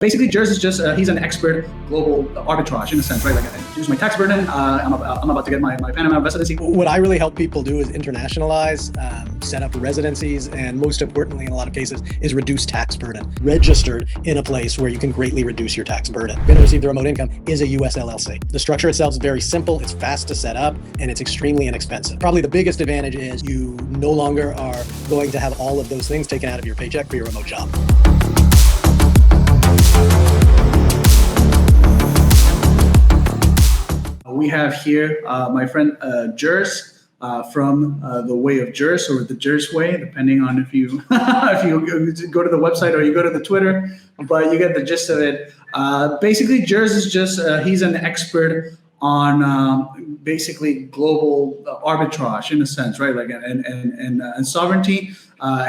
Basically, Jerz is just, he's an expert global arbitrage in a sense, right? Like, I use my tax burden. I'm about to get my Panama residency. What I really help people do is internationalize, set up residencies, and most importantly, in a lot of cases, is reduce tax burden. Registered in a place where you can greatly reduce your tax burden. Going to receive the remote income is a U.S. LLC. The structure itself is very simple, it's fast to set up, and it's extremely inexpensive. Probably the biggest advantage is you no longer are going to have all of those things taken out of your paycheck for your remote job. We have here my friend Jerz from the way of Jerz, or the Jerz way, depending on if you if you go to the website or you go to the Twitter, but you get the gist of it. Basically, Jerz is just he's an expert on basically global arbitrage in a sense, right? Like and sovereignty.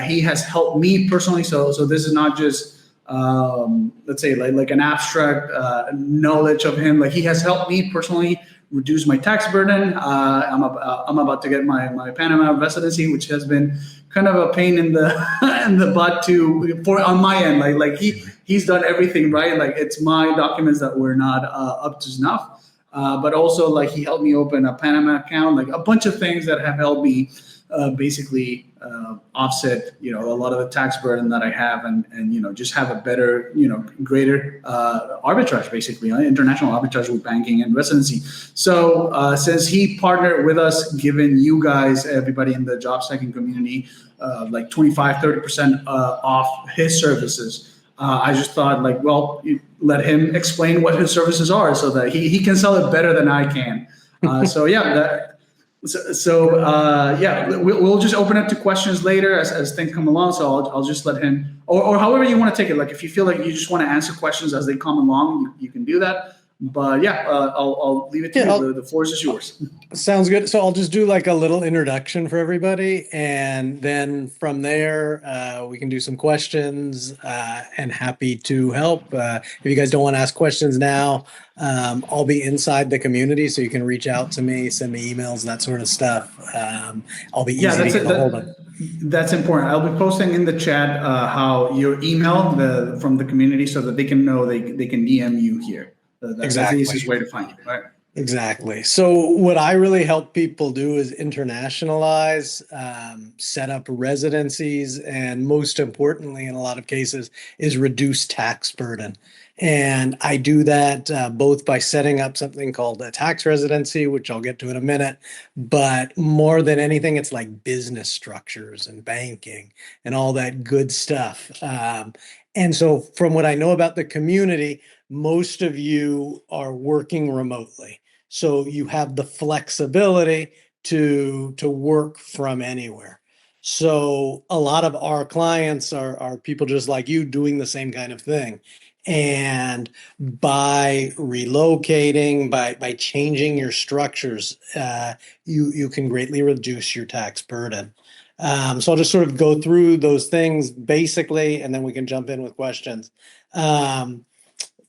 He has helped me personally. So this is not just let's say like an abstract knowledge of him. Like, he has helped me personally reduce my tax burden. I'm about to get my Panama residency, which has been kind of a pain in the in the butt on my end. Like he's done everything right. Like, it's my documents that were not up to snuff. But also, like, he helped me open a Panama account, like a bunch of things that have helped me basically offset, a lot of the tax burden that I have, and just have a better, greater arbitrage, basically, international arbitrage with banking and residency. So since he partnered with us, giving you guys, everybody in the job stacking community, like 25-30% off his services, I just thought, like, well, let him explain what his services are so that he can sell it better than I can. So yeah, we'll just open up to questions later as things come along. So I'll just let him, or however you want to take it. Like, if you feel like you just want to answer questions as they come along, you can do that. But yeah, I'll leave it to you. The floor is yours. Sounds good. So I'll just do like a little introduction for everybody, and then from there we can do some questions. And happy to help. If you guys don't want to ask questions now, I'll be inside the community, so you can reach out to me, send me emails, that sort of stuff. I'll be easy to get a hold of. That's important. I'll be posting in the chat how your email from the community, so that they can know they can DM you here. Exactly. That's the easiest way to find you, right? Exactly. So what I really help people do is internationalize, set up residencies, and most importantly, in a lot of cases, is reduce tax burden. And I do that both by setting up something called a tax residency, which I'll get to in a minute, but more than anything, it's like business structures and banking and all that good stuff. And so from what I know about the community, most of you are working remotely. So you have the flexibility to work from anywhere. So a lot of our clients are people just like you doing the same kind of thing. And by relocating, by changing your structures, you can greatly reduce your tax burden. So I'll just sort of go through those things basically, and then we can jump in with questions.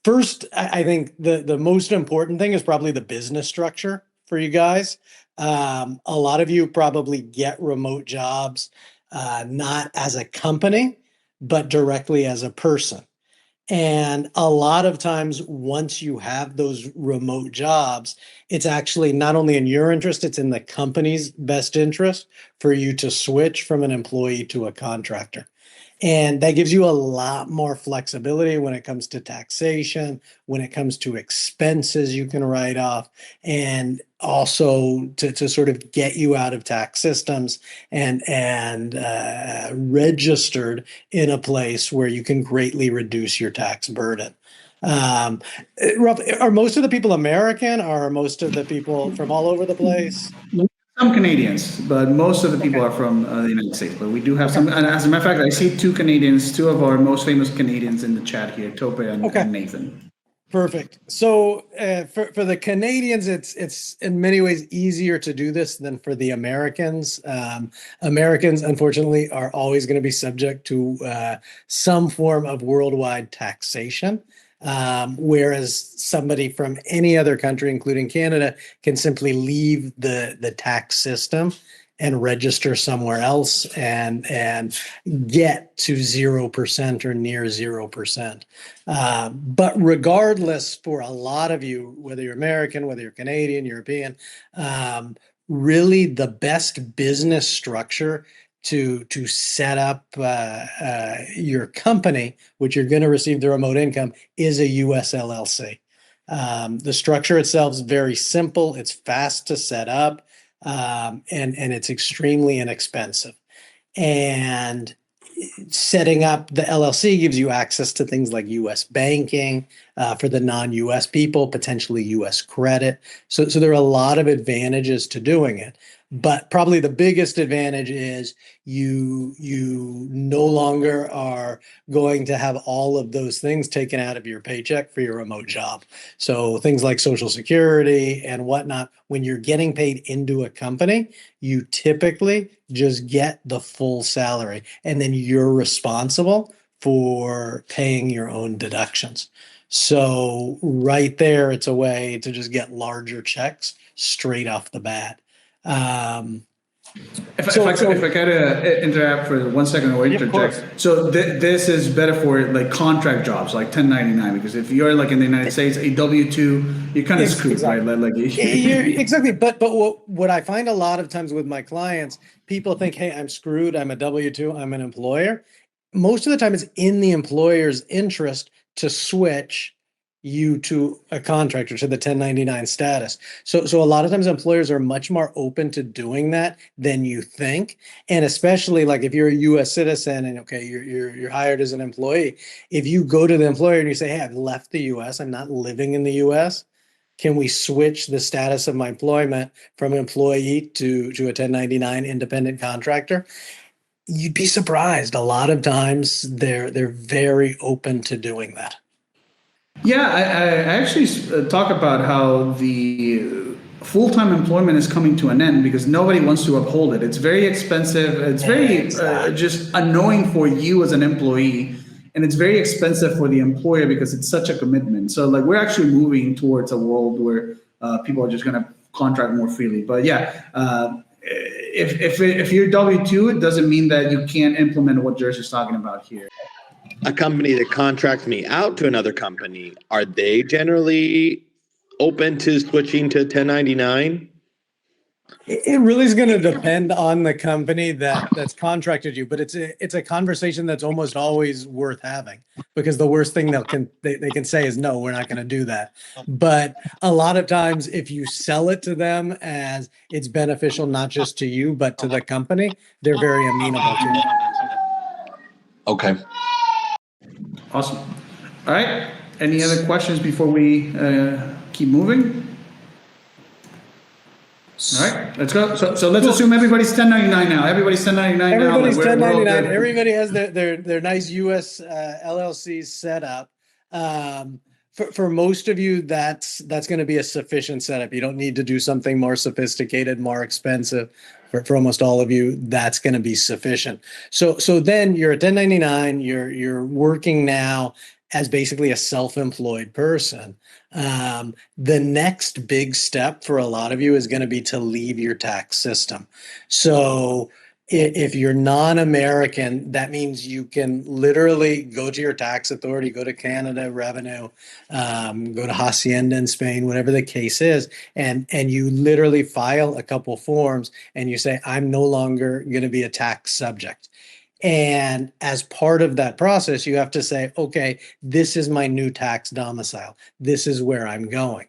First, I think the most important thing is probably the business structure for you guys. A lot of you probably get remote jobs, not as a company, but directly as a person. And a lot of times, once you have those remote jobs, it's actually not only in your interest, it's in the company's best interest for you to switch from an employee to a contractor. And that gives you a lot more flexibility when it comes to taxation, when it comes to expenses you can write off, and also to sort of get you out of tax systems and registered in a place where you can greatly reduce your tax burden. Are most of the people American, or are most of the people from all over the place? Some Canadians, but most of the people are from the United States. But we do have some. And as a matter of fact, I see two Canadians, two of our most famous Canadians in the chat here, Tope and Nathan. Perfect. So for the Canadians, it's in many ways easier to do this than for the Americans. Americans, unfortunately, are always going to be subject to some form of worldwide taxation. Whereas somebody from any other country, including Canada, can simply leave the tax system and register somewhere else and get to 0% or near 0%. But regardless, for a lot of you, whether you're American, whether you're Canadian, European, really the best business structure to set up your company, which you're going to receive the remote income, is a U.S. LLC. The structure itself is very simple. It's fast to set up, and it's extremely inexpensive. And setting up the LLC gives you access to things like U.S. banking for the non-U.S. people, potentially U.S. credit. So there are a lot of advantages to doing it. But probably the biggest advantage is you no longer are going to have all of those things taken out of your paycheck for your remote job. So things like Social Security and whatnot, when you're getting paid into a company, you typically just get the full salary, and then you're responsible for paying your own deductions. So right there, it's a way to just get larger checks straight off the bat. If I gotta interrupt for 1 second or interject. So this is better for like contract jobs, like 1099, because if you're like in the United States, a W-2, you're kind of screwed, exactly. right? Like exactly. But what I find a lot of times with my clients, people think, hey, I'm screwed. I'm a W-2. I'm an employer. Most of the time, it's in the employer's interest to switch you to a contractor, to the 1099 status. So a lot of times employers are much more open to doing that than you think. And especially like if you're a US citizen and okay, you're hired as an employee, if you go to the employer and you say, hey, I've left the US, I'm not living in the US, can we switch the status of my employment from employee to a 1099 independent contractor? You'd be surprised. A lot of times they're very open to doing that. Yeah, I actually talk about how the full-time employment is coming to an end because nobody wants to uphold it. It's very expensive. It's very just annoying for you as an employee, and it's very expensive for the employer because it's such a commitment. So like we're actually moving towards a world where people are just going to contract more freely. But yeah, if you're W-2, it doesn't mean that you can't implement what Jerz is talking about here. A company that contracts me out to another company, are they generally open to switching to 1099? It really is going to depend on the company that's contracted you, but it's a conversation that's almost always worth having, because the worst thing they can say is no, we're not going to do that. But a lot of times, if you sell it to them as it's beneficial not just to you but to the company, they're very amenable to it. Okay. Awesome. All right. Any other questions before we keep moving? All right, let's go. So let's assume everybody's 1099 now. Everybody's 1099 now. Everybody's 1099. Everybody has their nice U.S. LLCs set up. For most of you, that's going to be a sufficient setup. You don't need to do something more sophisticated, more expensive. For almost all of you, that's going to be sufficient. So then you're a 1099. You're working now as basically a self-employed person. The next big step for a lot of you is going to be to leave your tax system. So if you're non-American, that means you can literally go to your tax authority, go to Canada Revenue, go to Hacienda in Spain, whatever the case is, and you literally file a couple forms and you say, I'm no longer going to be a tax subject. And as part of that process, you have to say, okay, this is my new tax domicile. This is where I'm going.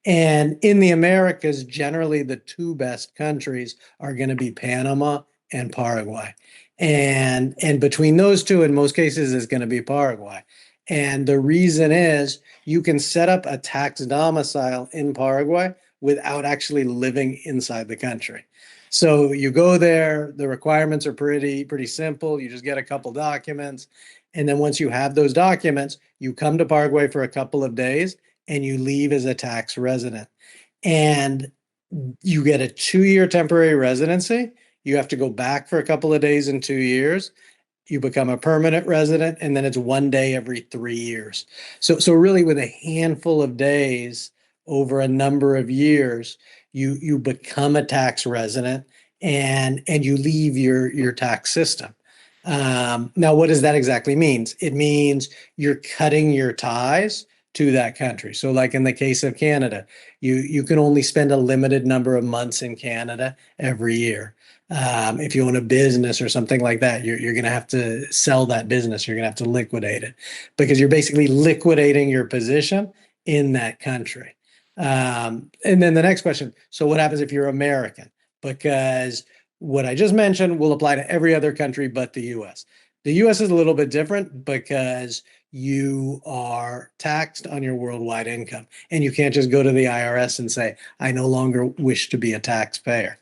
And in the Americas, generally the two best countries are going to be Panama and Paraguay. And between those two, in most cases, is going to be Paraguay. And the reason is you can set up a tax domicile in Paraguay without actually living inside the country. So you go there, the requirements are pretty simple. You just get a couple documents. And then once you have those documents, you come to Paraguay for a couple of days and you leave as a tax resident. And you get a 2-year temporary residency. You have to go back for a couple of days in 2 years. You become a permanent resident, and then it's 1 day every 3 years. So really with a handful of days over a number of years, you become a tax resident, and you leave your tax system. Now, what does that exactly mean? It means you're cutting your ties to that country. So like in the case of Canada, you can only spend a limited number of months in Canada every year. If you own a business or something like that, you're going to have to sell that business. You're going to have to liquidate it because you're basically liquidating your position in that country. And then the next question, so what happens if you're American? Because what I just mentioned will apply to every other country but the US. The US is a little bit different because you are taxed on your worldwide income, and you can't just go to the IRS and say, I no longer wish to be a taxpayer.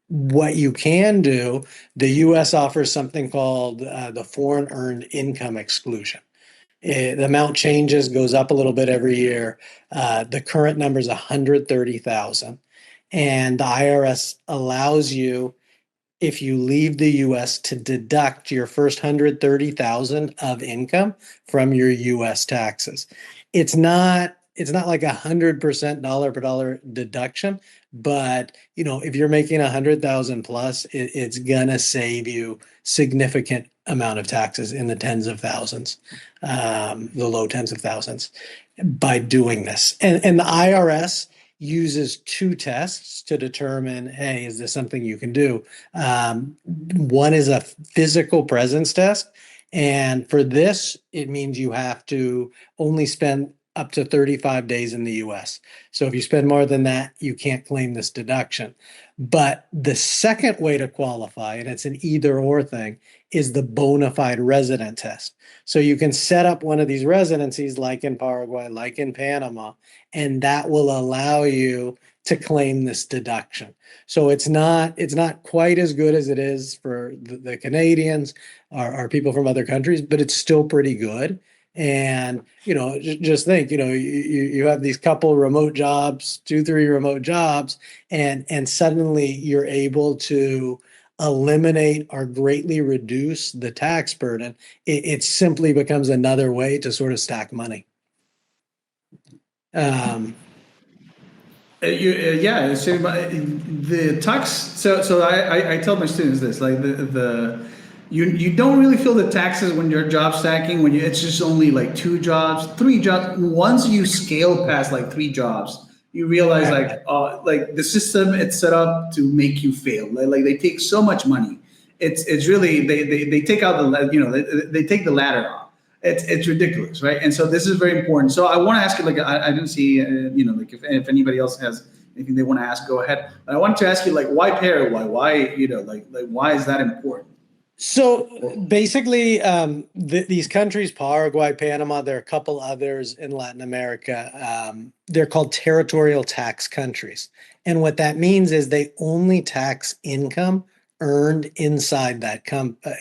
What you can do, the US offers something called the Foreign Earned Income Exclusion. The amount changes, goes up a little bit every year. The current number is 130,000. And the IRS allows you, if you leave the US, to deduct your first 130,000 of income from your US taxes. It's not like 100% dollar per dollar deduction, but if you're making 100,000 plus, it's gonna save you significant amount of taxes in the tens of thousands, the low tens of thousands, by doing this. And the IRS uses two tests to determine, hey, is this something you can do? One is a physical presence test. And for this, it means you have to only spend up to 35 days in the US. So if you spend more than that, you can't claim this deduction. But the second way to qualify, and it's an either or thing, is the bona fide resident test. So you can set up one of these residencies like in Paraguay, like in Panama, and that will allow you to claim this deduction. So it's not quite as good as it is for the Canadians or people from other countries, but it's still pretty good. And just think, you have these couple remote jobs, 2-3 remote jobs, and suddenly you're able to eliminate or greatly reduce the tax burden. It simply becomes another way to sort of stack money. Yeah, so the tax. So I tell my students this, like you don't really feel the taxes when you're job stacking, when it's just only like 2 jobs, 3 jobs. Once you scale past like 3 jobs, you realize like the system it's set up to make you fail. Like they take so much money. It's really they take out the they take the ladder off. It's ridiculous, right? And so this is very important. So I want to ask you, like I didn't see like if anybody else has anything they want to ask, go ahead. But I wanted to ask you, like, why Paraguay? Why like why is that important? So basically, these countries, Paraguay, Panama, there are a couple others in Latin America. They're called territorial tax countries. And what that means is they only tax income earned inside that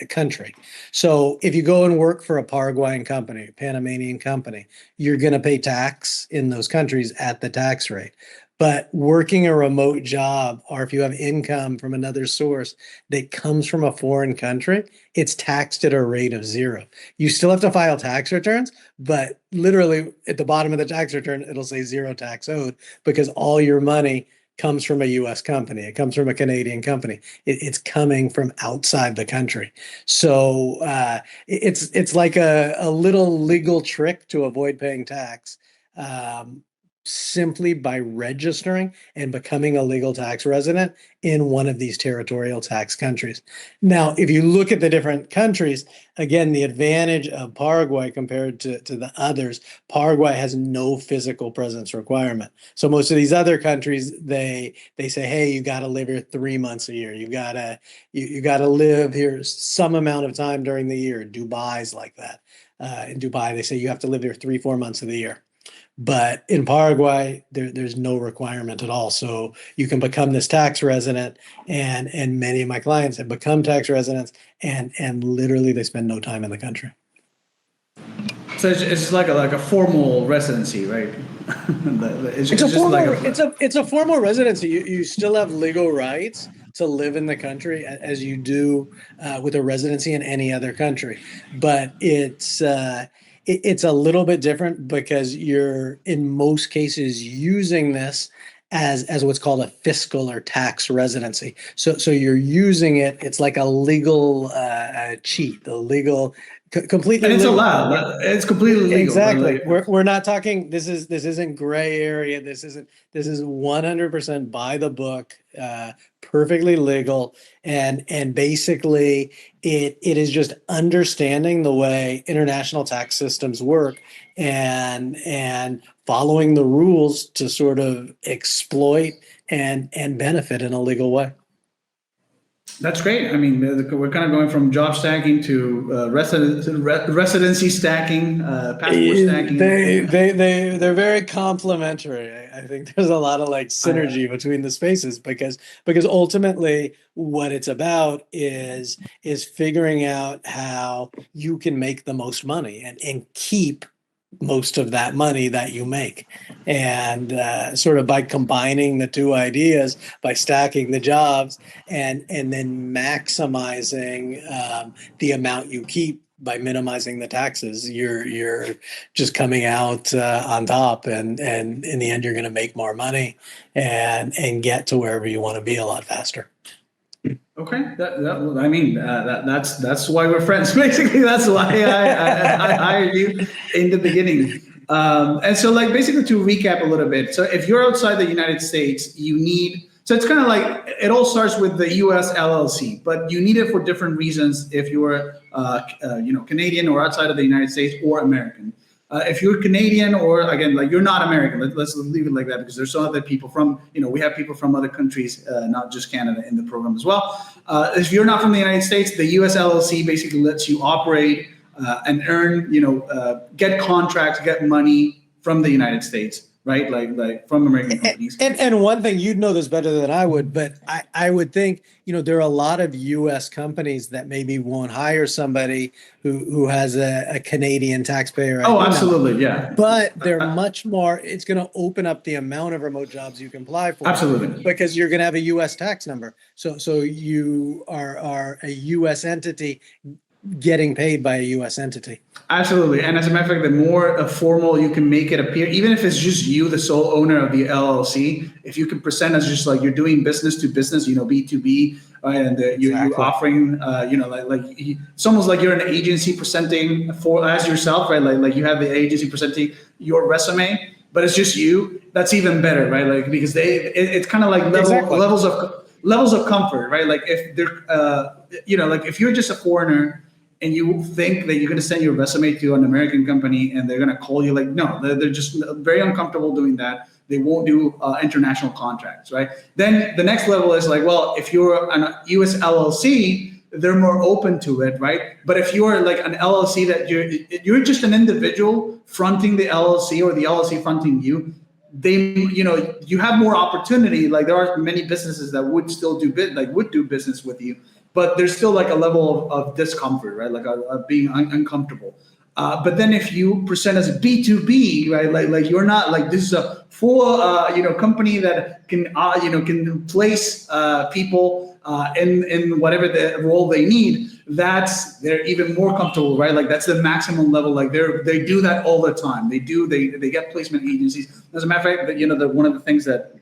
country. So if you go and work for a Paraguayan company, Panamanian company, you're going to pay tax in those countries at the tax rate. But working a remote job, or if you have income from another source that comes from a foreign country, it's taxed at a rate of 0. You still have to file tax returns, but literally at the bottom of the tax return, it'll say 0 tax owed, because all your money comes from a US company. It comes from a Canadian company. It's coming from outside the country. So it's like a little legal trick to avoid paying tax. Simply by registering and becoming a legal tax resident in one of these territorial tax countries. Now, if you look at the different countries, again, the advantage of Paraguay compared to the others, Paraguay has no physical presence requirement. So most of these other countries, they say, hey, you got to live here 3 months a year. You gotta live here some amount of time during the year. Dubai's like that. In Dubai, they say you have to live here 3-4 months of the year. But in Paraguay, there's no requirement at all. So you can become this tax resident, and many of my clients have become tax residents, and literally they spend no time in the country. So it's like a formal residency, right? It's a formal residency. You still have legal rights to live in the country as you do with a residency in any other country, but it's a little bit different because you're in most cases using this as what's called a fiscal or tax residency. So you're using it. It's like a legal cheat, a legal completely. And it's legal. allowed. It's completely legal. Exactly. We're not talking. This isn't gray area. This is 100% by the book, perfectly legal, and basically it is just understanding the way international tax systems work and following the rules to sort of exploit and benefit in a legal way. That's great. I mean, we're kind of going from job stacking to residency stacking, passport stacking. They're very complementary. I think there's a lot of like synergy between the spaces because ultimately what it's about is figuring out how you can make the most money and keep most of that money that you make, and sort of by combining the two ideas, by stacking the jobs and then maximizing the amount you keep by minimizing the taxes, you're just coming out on top, and in the end you're going to make more money and get to wherever you want to be a lot faster. Okay, that's why we're friends. Basically, that's why I hired you in the beginning. And so, like, basically, to recap a little bit. So, if you're outside the United States, you need. So it's kind of like it all starts with the U.S. LLC, but you need it for different reasons. If you're, Canadian or outside of the United States or American. If you're Canadian or again, like you're not American, let's leave it like that because there's some other people from, we have people from other countries, not just Canada in the program as well. If you're not from the United States, the US LLC basically lets you operate and earn, get contracts, get money from the United States, right? Like from American companies. And one thing, you'd know this better than I would, but I would think, there are a lot of U.S. companies that maybe won't hire somebody who has a Canadian taxpayer. Oh, absolutely. Yeah. But they're much more, it's going to open up the amount of remote jobs you can apply for. Absolutely. Because you're going to have a U.S. tax number. So you are a U.S. entity getting paid by a U.S. entity. Absolutely. And as a matter of fact, the more formal you can make it appear, even if it's just you, the sole owner of the LLC, if you can present as just like you're doing business to business, B2B, right? And you're offering, it's almost like you're an agency presenting as yourself, right? Like you have the agency presenting your resume, but it's just you. That's even better, right? Like, because it's kind of like levels of comfort, right? Like if they're, like if you're just a foreigner, and you think that you're going to send your resume to an American company and they're going to call you, like, no, they're just very uncomfortable doing that. They won't do international contracts, right? Then the next level is like, well, if you're a US LLC, they're more open to it, right? But if you're like an LLC that you're just an individual fronting the LLC or the LLC fronting you, you have more opportunity. Like there are many businesses that would still do business with you. But there's still like a level of discomfort, right? Like of being uncomfortable. But then if you present as a B2B, right? Like you're not like, this is a full, company that can, can place people in whatever the role they need. They're even more comfortable, right? Like that's the maximum level. Like they do that all the time. They get placement agencies. As a matter of fact, one of the things that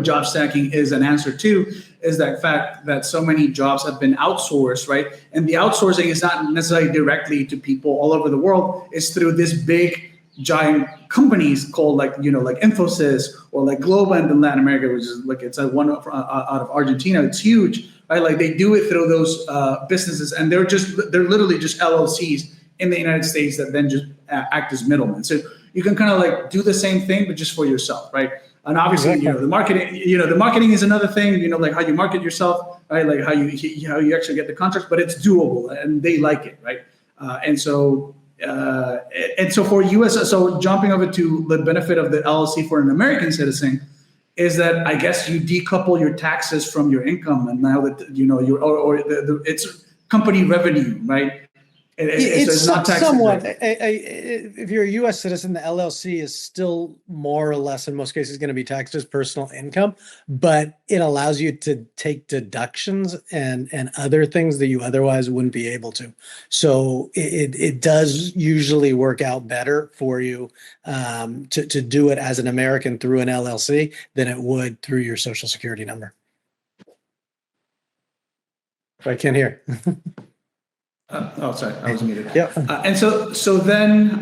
job stacking is an answer to is that fact that so many jobs have been outsourced, right? And the outsourcing is not necessarily directly to people all over the world. It's through this big, giant companies called like Infosys or like Globant in Latin America, which is like, it's one out of Argentina. It's huge, right? Like they do it through those businesses, and they're literally just LLCs in the United States that then just act as middlemen. So you can kind of like do the same thing, but just for yourself, right? And obviously, the marketing is another thing, like how you market yourself, right? Like how you actually get the contracts, but it's doable and they like it, right? And so for US, so jumping over to the benefit of the LLC for an American citizen is that I guess you decouple your taxes from your income, and now that it's company revenue, right? So it's not tax somewhat. exempt. If you're a U.S. citizen, the LLC is still more or less, in most cases, going to be taxed as personal income, but it allows you to take deductions and other things that you otherwise wouldn't be able to. So it does usually work out better for you to do it as an American through an LLC than it would through your Social Security number. I can't hear. Sorry, I was muted. Yeah. And so then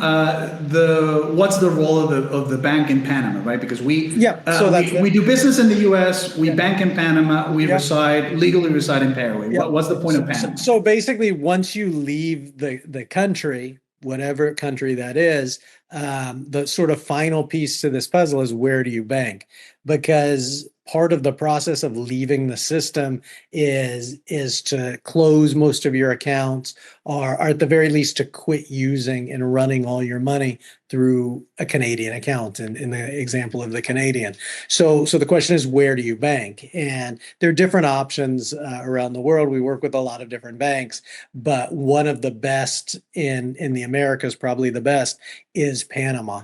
what's the role of the bank in Panama, right? Because we do business in the U.S., we bank in Panama, we legally reside in Paraguay. What's the point of Panama? So basically, once you leave the country, whatever country that is, the sort of final piece to this puzzle is, where do you bank? Because part of the process of leaving the system is to close most of your accounts, or at the very least to quit using and running all your money through a Canadian account, in the example of the Canadian. So the question is, where do you bank? And there are different options around the world. We work with a lot of different banks, but one of the best in the Americas, probably the best, is Panama,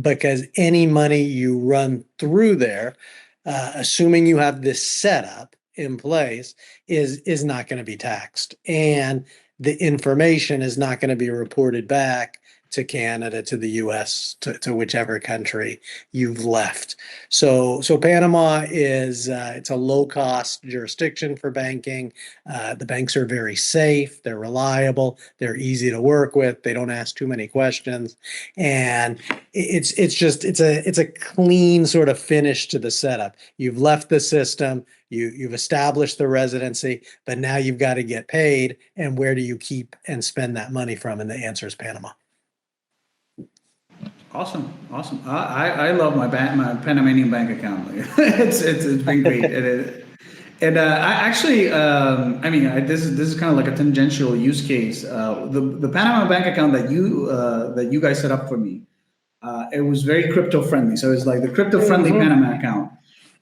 because any money you run through there, assuming you have this setup in place, is not going to be taxed, and the information is not going to be reported back to Canada, to the U.S., to whichever country you've left. So Panama is it's a low-cost jurisdiction for banking. The banks are very safe. They're reliable. They're easy to work with. They don't ask too many questions, and it's a clean sort of finish to the setup. You've left the system. You've established the residency, but now you've got to get paid. And where do you keep and spend that money from? And the answer is Panama. Awesome. I love my Panamanian bank account. It's been great. I actually, this is kind of like a tangential use case. The Panama bank account that you guys set up for me, it was very crypto friendly. So it's like the crypto friendly Panama account,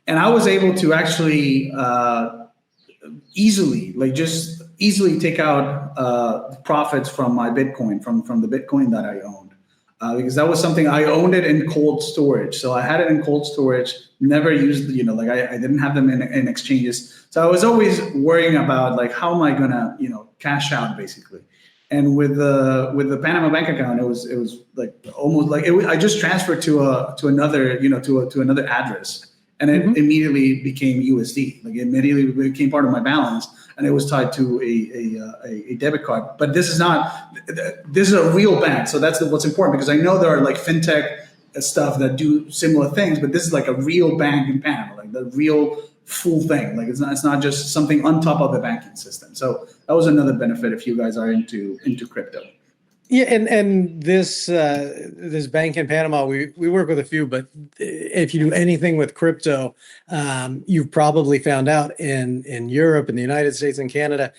and I was able to actually easily take out profits from my Bitcoin from the Bitcoin that I owned. Because that was something, I owned it in cold storage. So I had it in cold storage, never used, I didn't have them in exchanges. So I was always worrying about how am I gonna, cash out basically. And with the Panama bank account, it was like almost like I just transferred to another, to another address, and it immediately became USD. Like it immediately became part of my balance, and it was tied to a debit card. But this is a real bank, so that's what's important, because I know there are like fintech stuff that do similar things, but this is like a real bank in Panama, like the real full thing. Like it's not just something on top of the banking system. So that was another benefit if you guys are into crypto. Yeah, and this bank in Panama, we work with a few, but if you do anything with crypto, you've probably found out in Europe, in the United States, and Canada,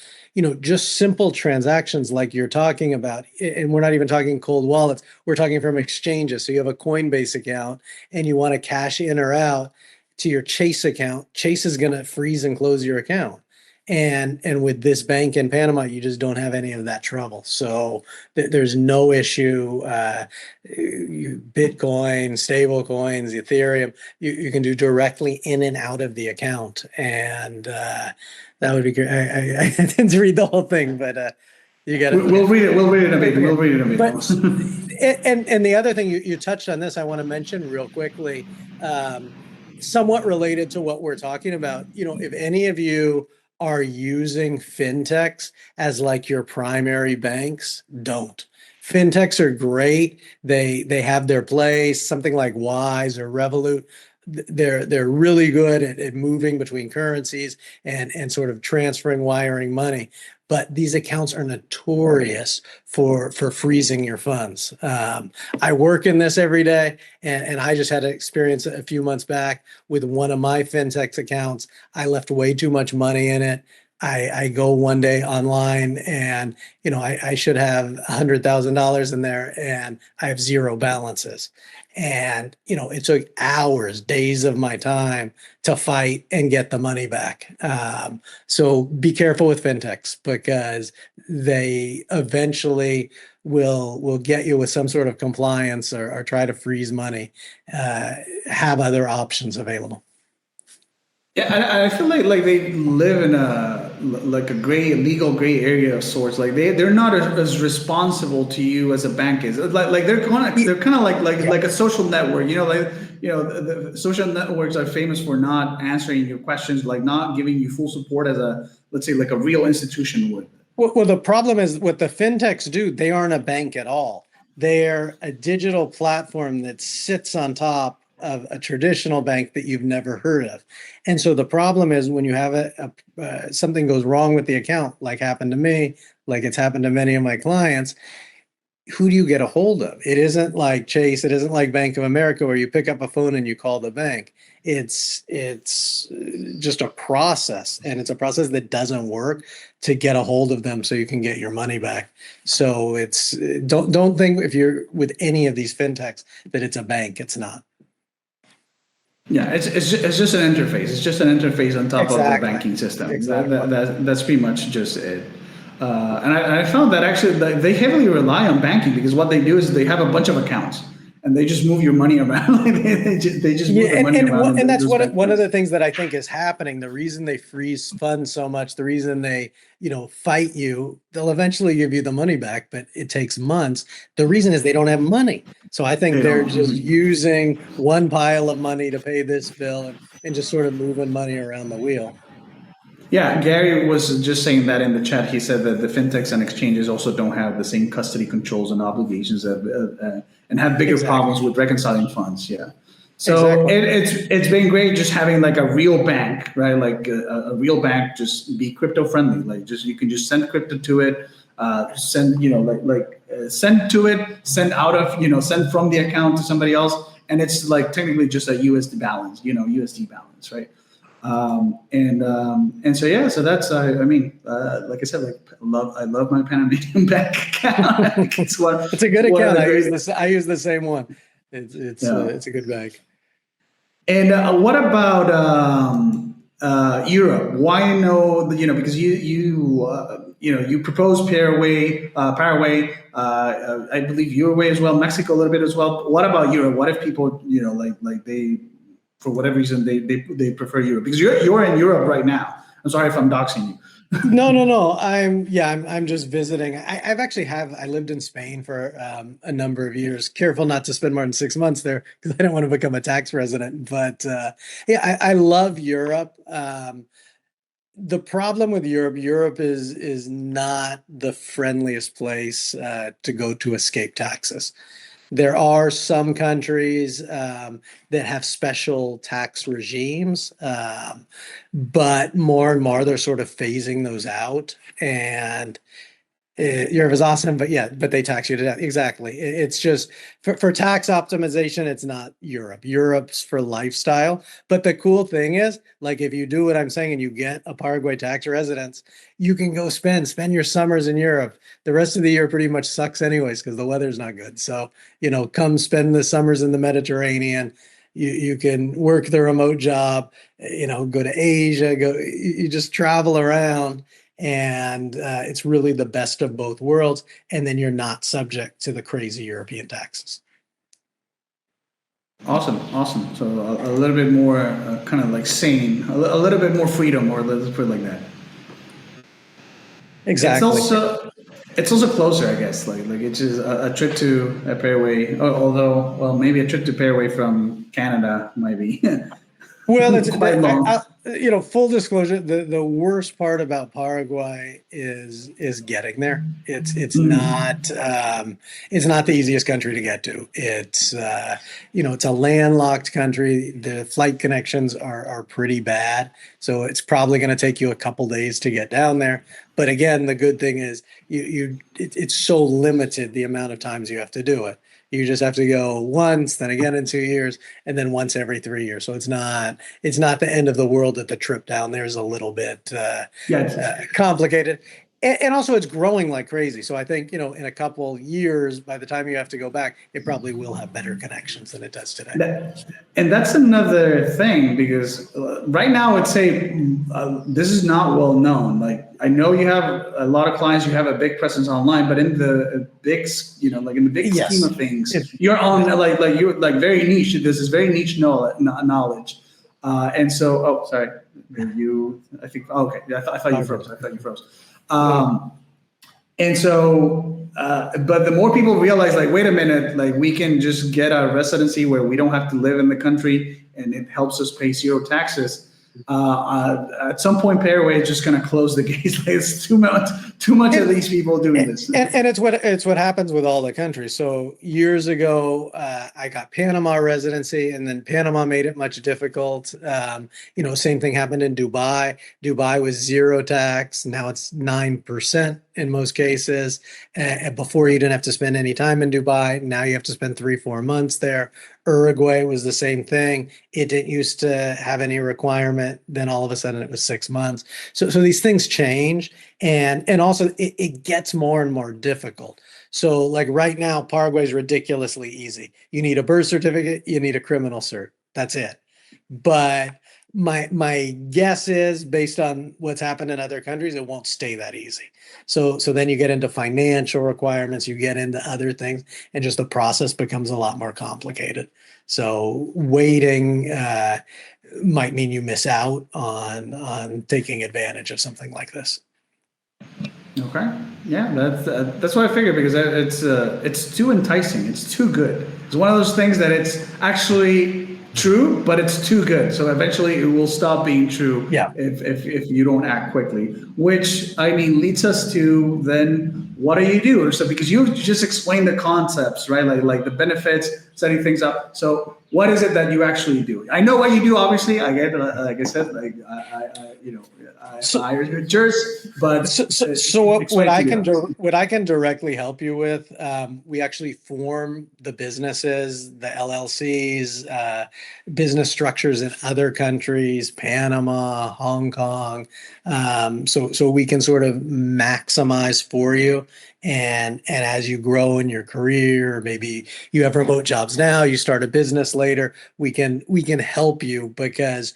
just simple transactions like you're talking about, and we're not even talking cold wallets, we're talking from exchanges. So you have a Coinbase account and you want to cash in or out to your Chase account. Chase is going to freeze and close your account. And with this bank in Panama, you just don't have any of that trouble. So there's no issue. Bitcoin, stable coins, Ethereum, you can do directly in and out of the account. And that would be great. I didn't read the whole thing, but you got it. We'll read it. We'll read it a bit. But, and the other thing you touched on this, I want to mention real quickly, somewhat related to what we're talking about. If any of you are using fintechs as like your primary banks, don't. Fintechs are great. They have their place. Something like Wise or Revolut, they're really good at moving between currencies and sort of transferring, wiring money. But these accounts are notorious for freezing your funds. I work in this every day, and I just had an experience a few months back with one of my fintech accounts. I left way too much money in it. I go one day online and, I should have $100,000 in there and I have zero balances. And, it took hours, days of my time to fight and get the money back. So be careful with fintechs because they eventually will get you with some sort of compliance or try to freeze money, have other options available. Yeah, I feel like they live in a legal gray area of sorts. Like they're not as responsible to you as a bank is. Like they're kind of like a social network. The social networks are famous for not answering your questions, like not giving you full support as let's say like a real institution would. Well, the problem is what the fintechs do. They aren't a bank at all. They're a digital platform that sits on top of a traditional bank that you've never heard of. And so the problem is when you have something goes wrong with the account, like happened to me, like it's happened to many of my clients, who do you get a hold of? It isn't like Chase, it isn't like Bank of America where you pick up a phone and you call the bank. It's just a process, and it's a process that doesn't work to get a hold of them so you can get your money back. So don't think if you're with any of these fintechs that it's a bank. It's not. Yeah, it's just an interface. It's just an interface on top of the banking system. Exactly. That's pretty much just it. And I found that actually they heavily rely on banking because what they do is they have a bunch of accounts and they just move your money around. they just move the money around. And that's one of the things that I think is happening. The reason they freeze funds so much, the reason they fight you, they'll eventually give you the money back, but it takes months. The reason is they don't have money. So I think they're just using one pile of money to pay this bill and just sort of moving money around the wheel. Yeah, Gary was just saying that in the chat. He said that the fintechs and exchanges also don't have the same custody controls and obligations and have bigger problems with reconciling funds. Yeah. So it's been great just having like a real bank, right? Like a real bank, just be crypto friendly. Like you can just send crypto to it, send to it, send out of, send from the account to somebody else. And it's like technically just a USD balance, USD balance, right? And so yeah, so that's like I said, I love my Panamanian bank account. It's a good account. I use the same one. It's a good bank. And what about Europe? Why no? Because you proposed Paraguay, I believe Uruguay as well, Mexico a little bit as well. What about Europe? What if people like they, for whatever reason, they prefer Europe? Because you're in Europe right now. I'm sorry if I'm doxing you. No. I'm just visiting. I lived in Spain for a number of years. Careful not to spend more than 6 months there because I don't want to become a tax resident. But I love Europe. The problem with Europe is not the friendliest place to go to escape taxes. There are some countries that have special tax regimes, but more and more they're sort of phasing those out. And Europe is awesome, but they tax you to death. Exactly. It's just for tax optimization, it's not Europe. Europe's for lifestyle. But the cool thing is, like if you do what I'm saying and you get a Paraguay tax residence, you can go spend your summers in Europe. The rest of the year pretty much sucks anyways because the weather's not good. So, come spend the summers in the Mediterranean. You can work the remote job, go to Asia, you just travel around. And it's really the best of both worlds. And then you're not subject to the crazy European taxes. Awesome. So a little bit more kind of like sane, a little bit more freedom, or let's put it like that. Exactly. It's also closer, I guess. Like it's just a trip to Paraguay. Although, well, maybe a trip to Paraguay from Canada might be. Well, it's quite long. Full disclosure, the worst part about Paraguay is getting there. It's not the easiest country to get to. It's it's a landlocked country. The flight connections are pretty bad, so it's probably going to take you a couple days to get down there. But again, the good thing is it's so limited the amount of times you have to do it. You just have to go once, then again in 2 years, and then once every 3 years. So it's not the end of the world that the trip down there is a little bit complicated. And also it's growing like crazy. So I think, in a couple years, by the time you have to go back, it probably will have better connections than it does today. And that's another thing, because right now I'd say this is not well known. Like, I know you have a lot of clients, you have a big presence online, but in the big, like in the big scheme of things, you're on you're like very niche. This is very niche knowledge. And so, sorry, I think, okay. I thought you froze. And so, but the more people realize, like, wait a minute, like, we can just get a residency where we don't have to live in the country, and it helps us pay zero taxes. At some point, Paraguay is just going to close the gates. Like, it's too much of these people doing this. And it's what happens with all the countries. So years ago, I got Panama residency, and then Panama made it much difficult. Same thing happened in Dubai. Dubai was zero tax. Now it's 9% in most cases. Before, you didn't have to spend any time in Dubai. Now you have to spend 3-4 months there. Uruguay was the same thing. It didn't used to have any requirement. Then all of a sudden it was 6 months. So these things change. And also it gets more and more difficult. So like right now, Paraguay is ridiculously easy. You need a birth certificate, you need a criminal cert. That's it. But my guess is, based on what's happened in other countries, it won't stay that easy. So then you get into financial requirements, you get into other things, and just the process becomes a lot more complicated. So waiting might mean you miss out on taking advantage of something like this. Okay, yeah, that's what I figured, because it's too enticing, it's too good. It's one of those things that it's actually true, but it's too good. So eventually it will stop being true if you don't act quickly, which, I mean, leads us to then, what do you do? So, because you just explained the concepts, right? Like the benefits, setting things up. So what is it that you actually do? I know what you do, obviously. I get, like I said, like I hire you at Jerz, but what I can directly help you with, we actually form the businesses, the LLCs, business structures in other countries, Panama, Hong Kong, so we can sort of maximize for you. And as you grow in your career, maybe you have remote jobs now, you start a business later, we can help you, because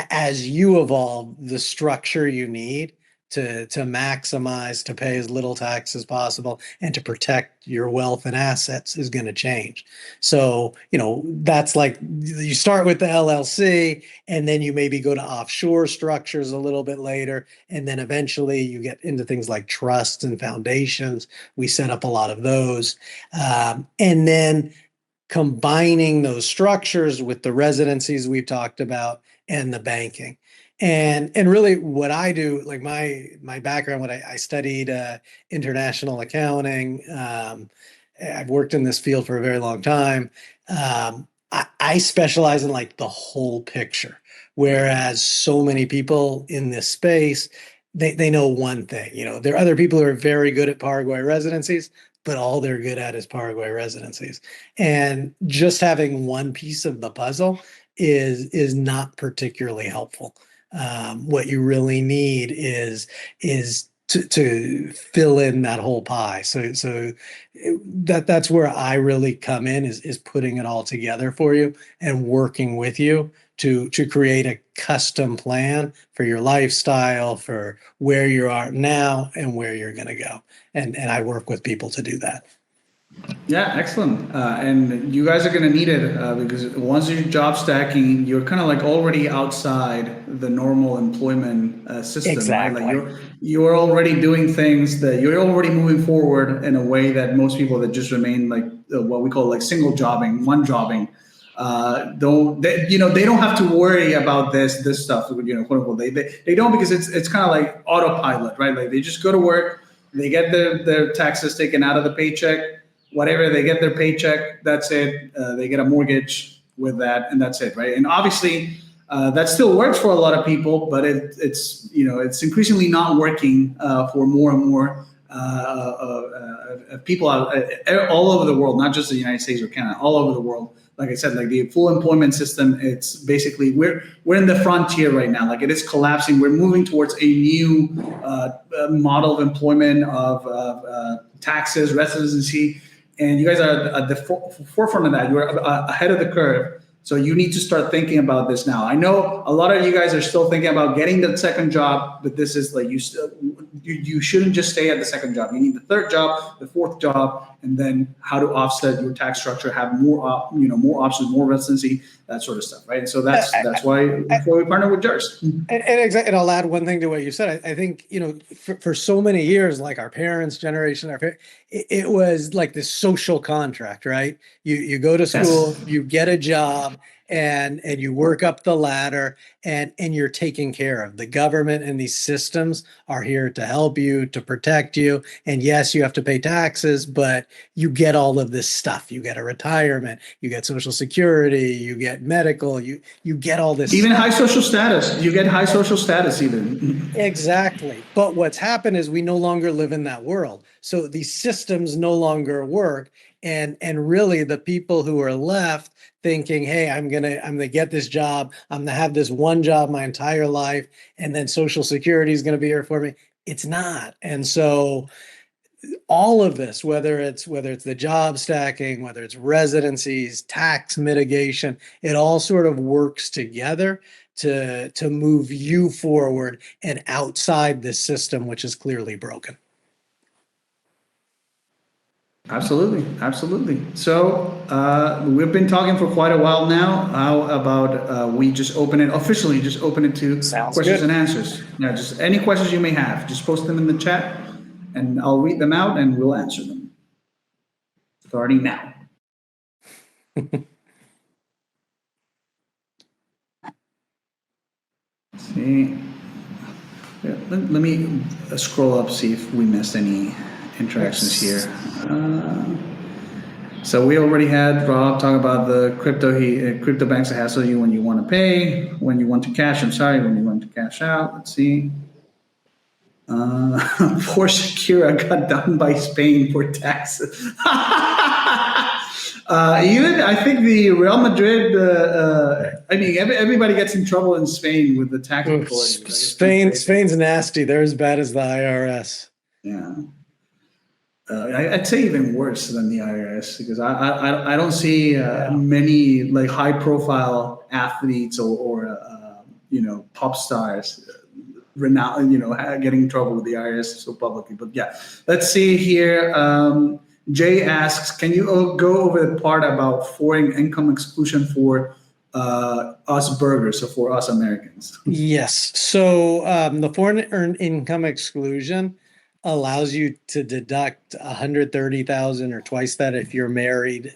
as you evolve, the structure you need to maximize, to pay as little tax as possible, and to protect your wealth and assets is going to change. So, that's like, you start with the LLC, and then you maybe go to offshore structures a little bit later. And then eventually you get into things like trusts and foundations. We set up a lot of those. And then combining those structures with the residencies we've talked about and the banking. And really what I do, like my background, I studied international accounting. I've worked in this field for a very long time. I specialize in like the whole picture, whereas so many people in this space, they know one thing. There are other people who are very good at Paraguay residencies, but all they're good at is Paraguay residencies. And just having one piece of the puzzle is not particularly helpful. What you really need is to fill in that whole pie. So that's where I really come in, is putting it all together for you and working with you to create a custom plan for your lifestyle, for where you are now and where you're going to go. And I work with people to do that. Yeah, excellent. And you guys are going to need it, because once you're job stacking, you're kind of like already outside the normal employment system. Exactly. Right? Like you're already doing things that you're already moving forward in a way that most people that just remain like what we call like single jobbing, one jobbing, they don't have to worry about this stuff, quote unquote. They don't, because it's kind of like autopilot, right? Like they just go to work, they get their taxes taken out of the paycheck. Whatever, they get their paycheck, that's it. They get a mortgage with that, and that's it, right? And obviously, that still works for a lot of people, but it's increasingly not working for more and more people all over the world, not just the United States or Canada, all over the world. Like I said, like the full employment system, it's basically we're in the frontier right now. Like it is collapsing. We're moving towards a new model of employment, of taxes, residency, and you guys are at the forefront of that. You're ahead of the curve. So you need to start thinking about this now. I know a lot of you guys are still thinking about getting the second job, but this is like you shouldn't just stay at the second job. You need the third job, the fourth job, and then how to offset your tax structure, have more options, more residency, that sort of stuff, right? And so that's why we partner with Jerz. And I'll add one thing to what you said. I think, for so many years, like our parents' generation, it was like this social contract, right? You go to school, yes, you get a job, and you work up the ladder, and you're taken care of. The government and these systems are here to help you, to protect you. And yes, you have to pay taxes, but you get all of this stuff. You get a retirement, you get Social Security, you get medical, you get all this even stuff. High social status. You get high social status even. Exactly. But what's happened is we no longer live in that world. So these systems no longer work. And really the people who are left thinking, hey, I'm gonna get this job, I'm gonna have this one job my entire life, and then Social Security is gonna be here for me. It's not. And so all of this, whether it's the job stacking, whether it's residencies, tax mitigation, it all sort of works together to move you forward and outside this system, which is clearly broken. Absolutely. So we've been talking for quite a while now. How about we just officially open it to Sounds questions good. and answers? Yeah, just any questions you may have, just post them in the chat and I'll read them out and we'll answer them. Starting now. See, yeah, let me scroll up, see if we missed any interactions here. So we already had Rob talk about the crypto banks that hassle you when you want to pay, when you want to cash. When you want to cash out. Let's see. Poor Shakira got done by Spain for taxes. Even I think the Real Madrid. Everybody gets in trouble in Spain with the tax authorities. Spain's nasty. They're as bad as the IRS. Yeah. I'd say even worse than the IRS because I don't see many like high profile athletes or pop stars getting in trouble with the IRS so publicly. But yeah, let's see here. Jay asks, can you go over the part about foreign income exclusion for us burgers, so for us Americans? Yes. So the foreign earned income exclusion allows you to deduct $130,000 or twice that if you're married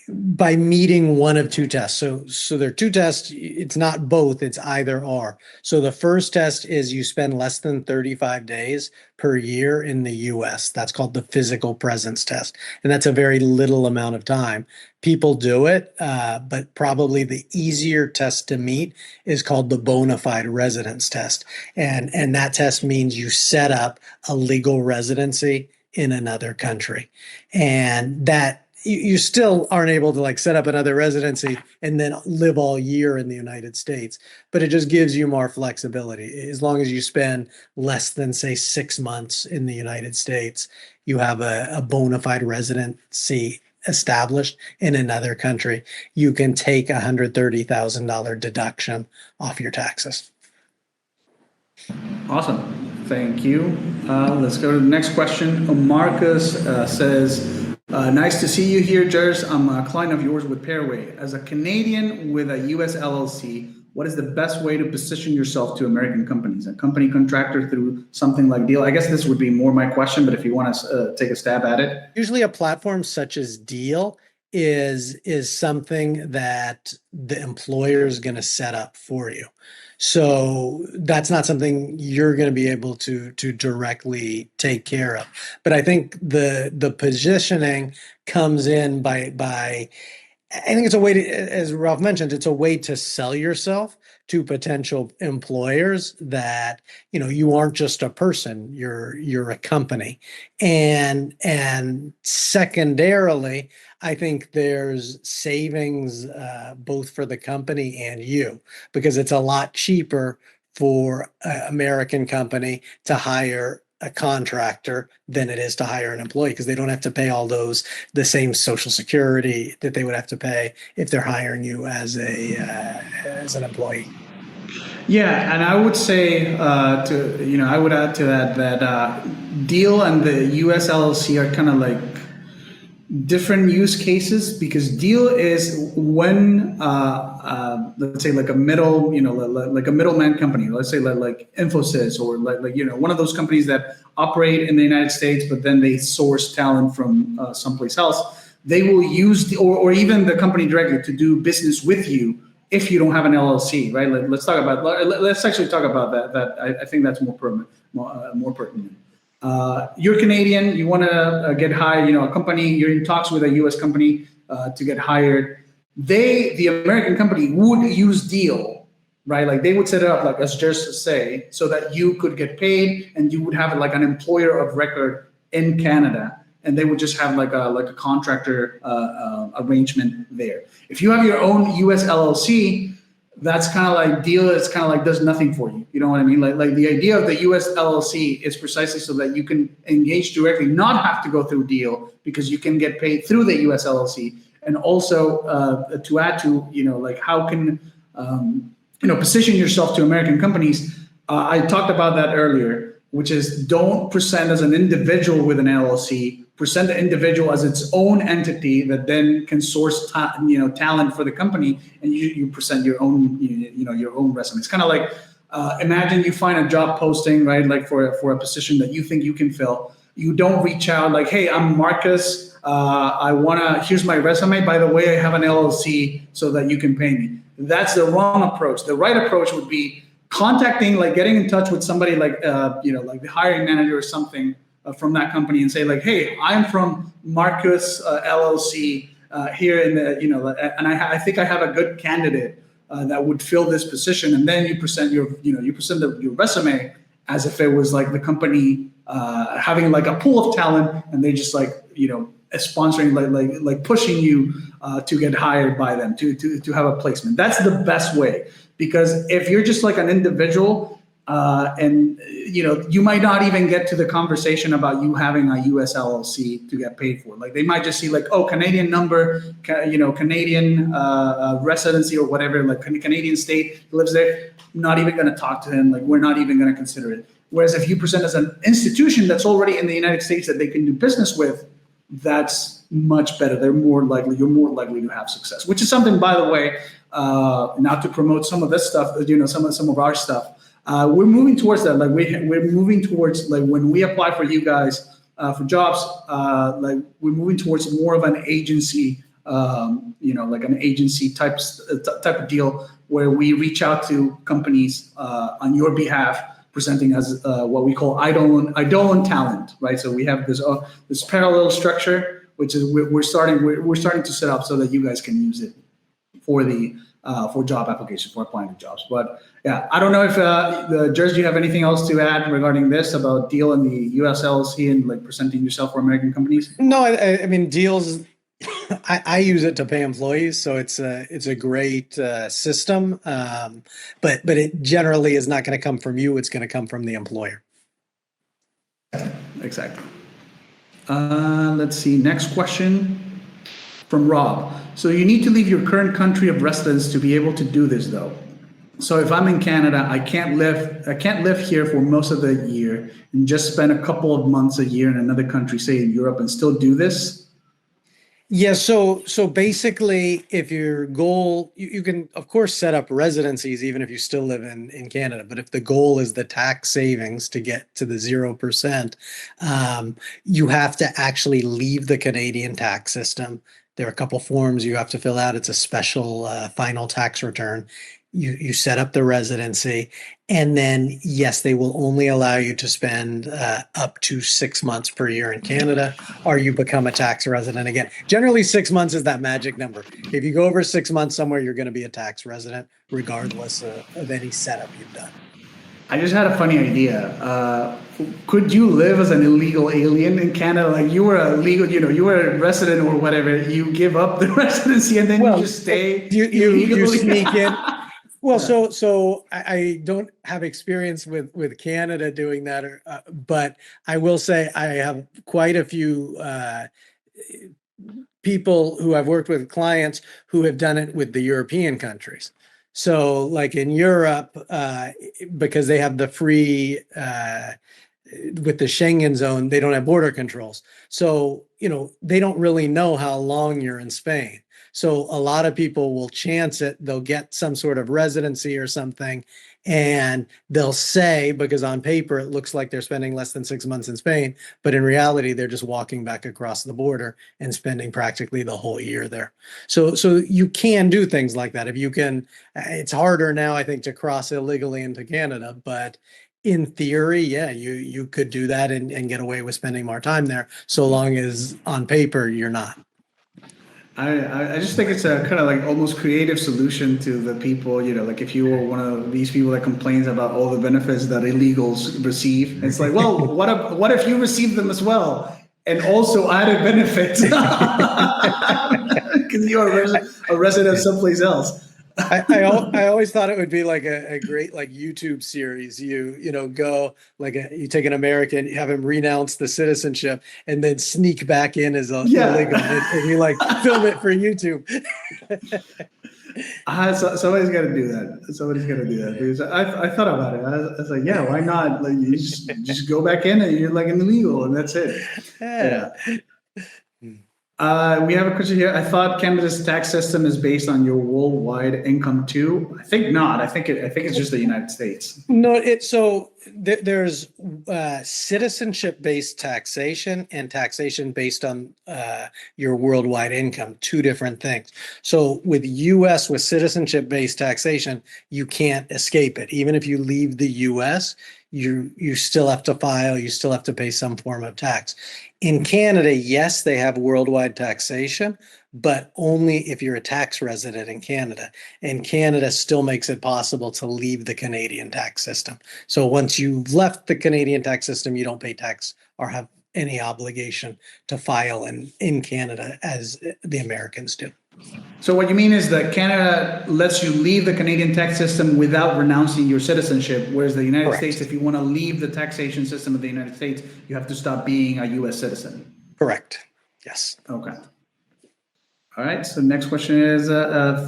by meeting one of two tests. So there are two tests. It's not both, it's either or. So the first test is you spend less than 35 days per year in the US. That's called the physical presence test. And that's a very little amount of time. People do it, but probably the easier test to meet is called the bona fide residence test. And that test means you set up a legal residency in another country. And that you still aren't able to like set up another residency and then live all year in the United States, but it just gives you more flexibility. As long as you spend less than say 6 months in the United States, you have a bona fide residency established in another country, you can take $130,000 deduction off your taxes. Awesome. Thank you. Let's go to the next question. Marcus says, nice to see you here, Jerz. I'm a client of yours with Paraguay. As a Canadian with a U.S. LLC, what is the best way to position yourself to American companies? A company contractor through something like Deal? I guess this would be more my question, but if you want to take a stab at it. Usually a platform such as Deal is something that the employer is going to set up for you. So that's not something you're going to be able to directly take care of. But I think the positioning comes in by I think it's a way to, as Ralph mentioned, it's a way to sell yourself to potential employers that, you aren't just a person, you're a company. And secondarily, I think there's savings both for the company and you, because it's a lot cheaper for an American company to hire a contractor than it is to hire an employee, because they don't have to pay the same Social Security that they would have to pay if they're hiring you as an employee. Yeah, and I would say I would add to that deal and the U.S. LLC are kind of like different use cases, because deal is when let's say like a middle, like a middleman company, let's say like Infosys, or like one of those companies that operate in the United States, but then they source talent from someplace else. They will use or even the company directly to do business with you if you don't have an LLC, right? Let's actually talk about that. I think that's more pertinent. You're Canadian, you want to get hired, a company, you're in talks with a US company to get hired. The American company would use deal, right? Like they would set it up, like as Jerz say, so that you could get paid and you would have like an employer of record in Canada. And they would just have like a contractor arrangement there. If you have your own US LLC, that's kind of like deal. It's kind of like does nothing for you. You know what I mean? Like the idea of the US LLC is precisely so that you can engage directly, not have to go through deal, because you can get paid through the US LLC. And also to add to, like how can, position yourself to American companies. I talked about that earlier, which is don't present as an individual with an LLC. Present the individual as its own entity that then can source talent for the company, and you present your own your own resume. It's kind of like imagine you find a job posting, right, like for a position that you think you can fill. You don't reach out like, hey, I'm Marcus, here's my resume, by the way, I have an LLC so that you can pay me. That's the wrong approach. The right approach would be contacting, like getting in touch with somebody like like the hiring manager or something from that company, and say like, hey, I'm from Marcus LLC here in the, and I think I have a good candidate that would fill this position. And then you present your resume as if it was like the company having like a pool of talent, and they just like, sponsoring, like pushing you to get hired by them, to have a placement. That's the best way, because if you're just like an individual, and you might not even get to the conversation about you having a US LLC to get paid for. Like they might just see like, oh, Canadian number, Canadian residency or whatever, like Canadian state, lives there. Not even going to talk to him. Like we're not even going to consider it. Whereas if you present as an institution that's already in the United States that they can do business with, that's much better. You're more likely to have success, which is something, by the way, not to promote some of this stuff, some of our stuff. We're moving towards that. Like we're moving towards, like when we apply for you guys for jobs, like we're moving towards more of an agency, like an agency type of deal, where we reach out to companies on your behalf, presenting as what we call idle talent, right? So we have this parallel structure, which is we're starting to set up so that you guys can use it for job applications, for applying to jobs. But yeah, I don't know if Jerz, do you have anything else to add regarding this about deal and the US LLC and like presenting yourself for American companies? No, I mean deals. I use it to pay employees, so it's a great system. But it generally is not going to come from you. It's going to come from the employer. Exactly. Let's see. Next question from Rob. So you need to leave your current country of residence to be able to do this, though. So if I'm in Canada, I can't live here for most of the year and just spend a couple of months a year in another country, say in Europe, and still do this. Yeah, so basically, if your goal, you can, of course, set up residencies even if you still live in Canada. But if the goal is the tax savings to get to the 0%, you have to actually leave the Canadian tax system. There are a couple forms you have to fill out. It's a special final tax return. you set up the residency, and then yes, they will only allow you to spend up to 6 months per year in Canada, or you become a tax resident again. Generally, 6 months is that magic number. If you go over 6 months somewhere, you're going to be a tax resident, regardless of any setup you've done. I just had a funny idea. Could you live as an illegal alien in Canada? Like you were a legal, you were a resident or whatever. You give up the residency and then you just stay. You sneak in. Well, so I don't have experience with Canada doing that, but I will say I have quite a few people who I've worked with, clients who have done it with the European countries. So like in Europe, because they have the free, with the Schengen zone, they don't have border controls. So, they don't really know how long you're in Spain. So a lot of people will chance it. They'll get some sort of residency or something, and they'll say, because on paper, it looks like they're spending less than 6 months in Spain, but in reality, they're just walking back across the border and spending practically the whole year there. So you can do things like that. If you can, it's harder now, I think, to cross illegally into Canada, but in theory, yeah, you could do that and get away with spending more time there, so long as on paper, you're not. I just think it's a kind of like almost creative solution to the people, like if you were one of these people that complains about all the benefits that illegals receive, it's like, well, what if you receive them as well and also added benefits because you're a resident someplace else. I always thought it would be like a great like YouTube series. You go like you take an American, you have him renounce the citizenship, and then sneak back in as illegal, and you like film it for YouTube. Somebody's got to do that. Somebody's got to do that because I thought about it. I was like, yeah, why not? Like you just go back in and you're like an illegal, and that's it. Yeah. We have a question here. I thought Canada's tax system is based on your worldwide income too. I think not. I think it's just the United States. No, there's citizenship-based taxation and taxation based on your worldwide income. Two different things. So with U.S. with citizenship-based taxation, you can't escape it. Even if you leave the U.S., you still have to file. You still have to pay some form of tax. In Canada, yes, they have worldwide taxation, but only if you're a tax resident in Canada. And Canada still makes it possible to leave the Canadian tax system. So once you've left the Canadian tax system, you don't pay tax or have any obligation to file in Canada as the Americans do. So what you mean is that Canada lets you leave the Canadian tax system without renouncing your citizenship, whereas the United Correct. States, if you want to leave the taxation system of the United States, you have to stop being a U.S. citizen. Correct. Yes. Okay. All right. So next question is,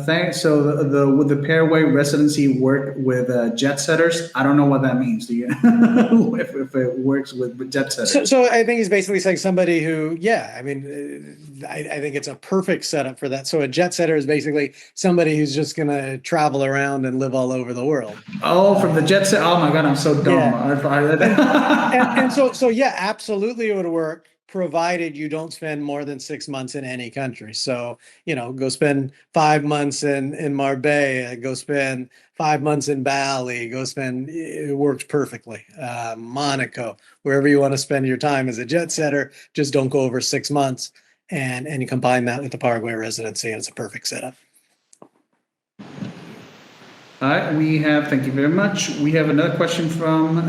thanks. So would the Paraguay residency work with jet setters? I don't know what that means. Do you? if it works with jet setters? So I think he's basically saying somebody who, I think it's a perfect setup for that. So a jet setter is basically somebody who's just going to travel around and live all over the world. Oh, from the jet set. Oh my God, I'm so dumb. Yeah. and so absolutely it would work, provided you don't spend more than 6 months in any country. So, go spend 5 months in Marbella, go spend 5 months in Bali, it works perfectly. Monaco, wherever you want to spend your time as a jet setter, just don't go over 6 months. And you combine that with the Paraguay residency, and it's a perfect setup. All right, thank you very much. We have another question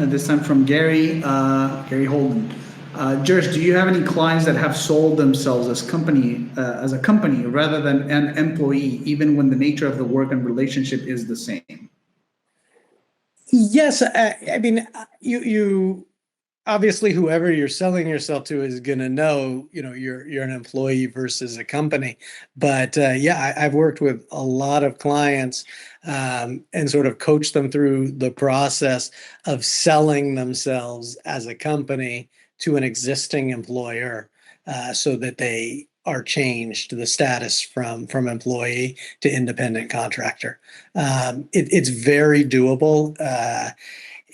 this time from Gary Holden. Jerz, do you have any clients that have sold themselves as a company rather than an employee, even when the nature of the work and relationship is the same? Yes, I mean, you obviously whoever you're selling yourself to is going to know, you're an employee versus a company. But I've worked with a lot of clients and sort of coached them through the process of selling themselves as a company to an existing employer so that they are changed the status from employee to independent contractor. It's very doable.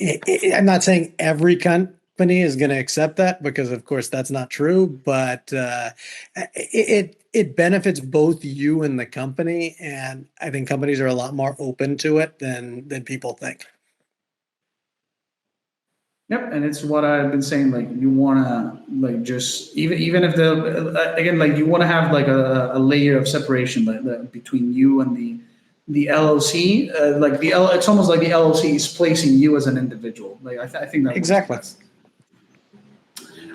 I'm not saying every company is going to accept that, because of course that's not true, but it benefits both you and the company, and I think companies are a lot more open to it than people think. Yep, and it's what I've been saying. Like, you wanna like just even if the again, like, you want to have like a layer of separation between you and the LLC. It's almost like the LLC is placing you as an individual. Like, I think that Exactly.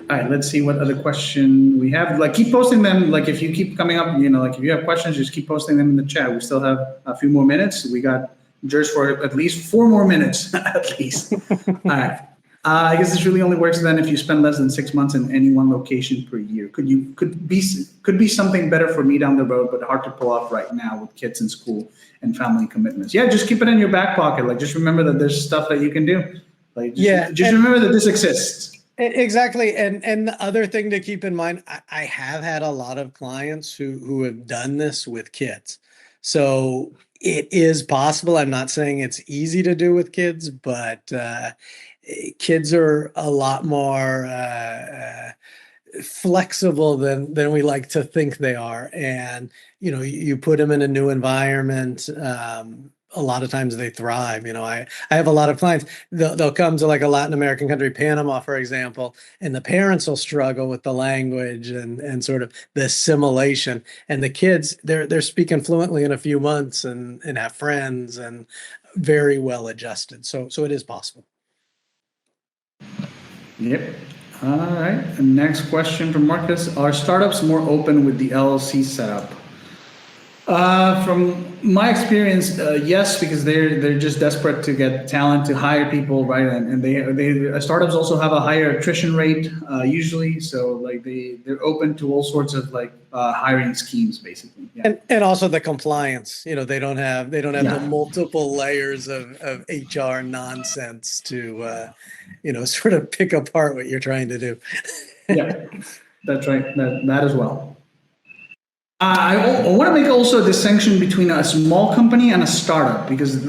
All right, let's see what other question we have. Like, keep posting them. Like, if you keep coming up, like, if you have questions, just keep posting them in the chat. We still have a few more minutes. We got Jerz for at least 4 more minutes, at least. All right. I guess this really only works then if you spend less than 6 months in any one location per year. Could be something better for me down the road, but hard to pull off right now with kids in school and family commitments. Yeah, just keep it in your back pocket. Like, just remember that there's stuff that you can do. Like, just remember that this exists. Exactly. And the other thing to keep in mind, I have had a lot of clients who have done this with kids. So it is possible. I'm not saying it's easy to do with kids, but kids are a lot more flexible than we like to think they are. And, you put them in a new environment. A lot of times they thrive. I have a lot of clients, they'll come to like a Latin American country, Panama, for example, and the parents will struggle with the language and sort of the assimilation. And the kids, they're speaking fluently in a few months and have friends and very well adjusted. So it is possible. Yep. All right. The next question from Marcus: are startups more open with the LLC setup? From my experience, yes, because they're just desperate to get talent, to hire people, right? And they startups also have a higher attrition rate usually, so like they're open to all sorts of like hiring schemes, basically. Yeah. And also the compliance. They don't have the multiple layers of HR nonsense to sort of pick apart what you're trying to do. Yeah, that's right. That as well. I want to make also a distinction between a small company and a startup, because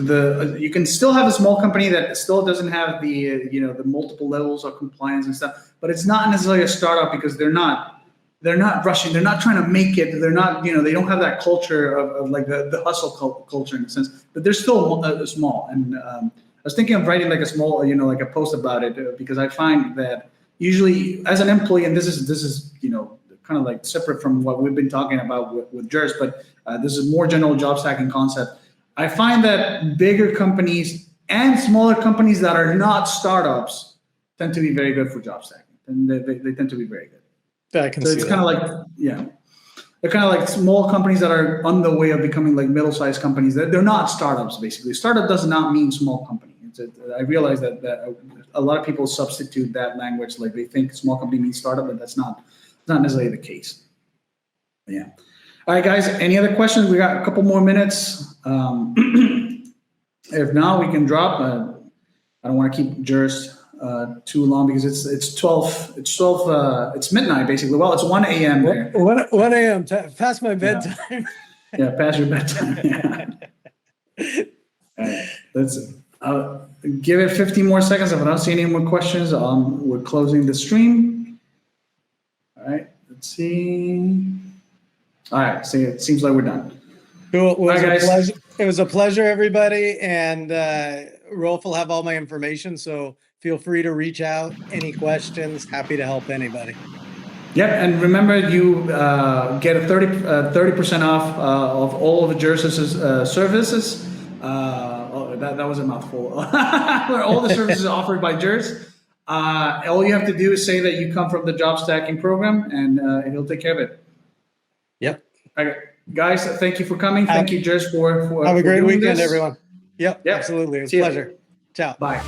you can still have a small company that still doesn't have the the multiple levels of compliance and stuff, but it's not necessarily a startup because they're not rushing, they're not trying to make it, they're not they don't have that culture of like the hustle culture in a sense, but they're still small. And I was thinking of writing like a small like a post about it, because I find that usually as an employee, and this is kind of like separate from what we've been talking about with Jerz, but this is a more general job stacking concept. I find that bigger companies and smaller companies that are not startups tend to be very good for job stacking, and they tend to be very good. I can so see it's kind of like, they're kind of like small companies that are on the way of becoming like middle-sized companies. They're not startups, basically. Startup does not mean small company. I realize that a lot of people substitute that language, like they think small company means startup, but that's not necessarily the case. Yeah. All right, guys. Any other questions? We got a couple more minutes. If not, we can drop. I don't want to keep Jerz too long because it's 12. It's midnight basically. Well, it's 1 a.m. there. 1 a.m. Past my bedtime. Yeah, past your bedtime. Yeah. All right. Let's give it 15 more seconds. If I don't see any more questions, we're closing the stream. All right, let's see. All right, so it seems like we're done. Cool. Guys. It was a pleasure, everybody. And Rolf will have all my information, so feel free to reach out. Any questions, happy to help anybody. Yep, and remember, you get a 30% off of all of the Jerz services. That was a mouthful. Where all the services offered by Jerz. All you have to do is say that you come from the job stacking program, and he'll take care of it. Yep. Okay. Guys, thank you for coming. Thank you, Jerz, for have a great weekend, this. everyone. Yep, absolutely. It's a pleasure. Ciao. Bye.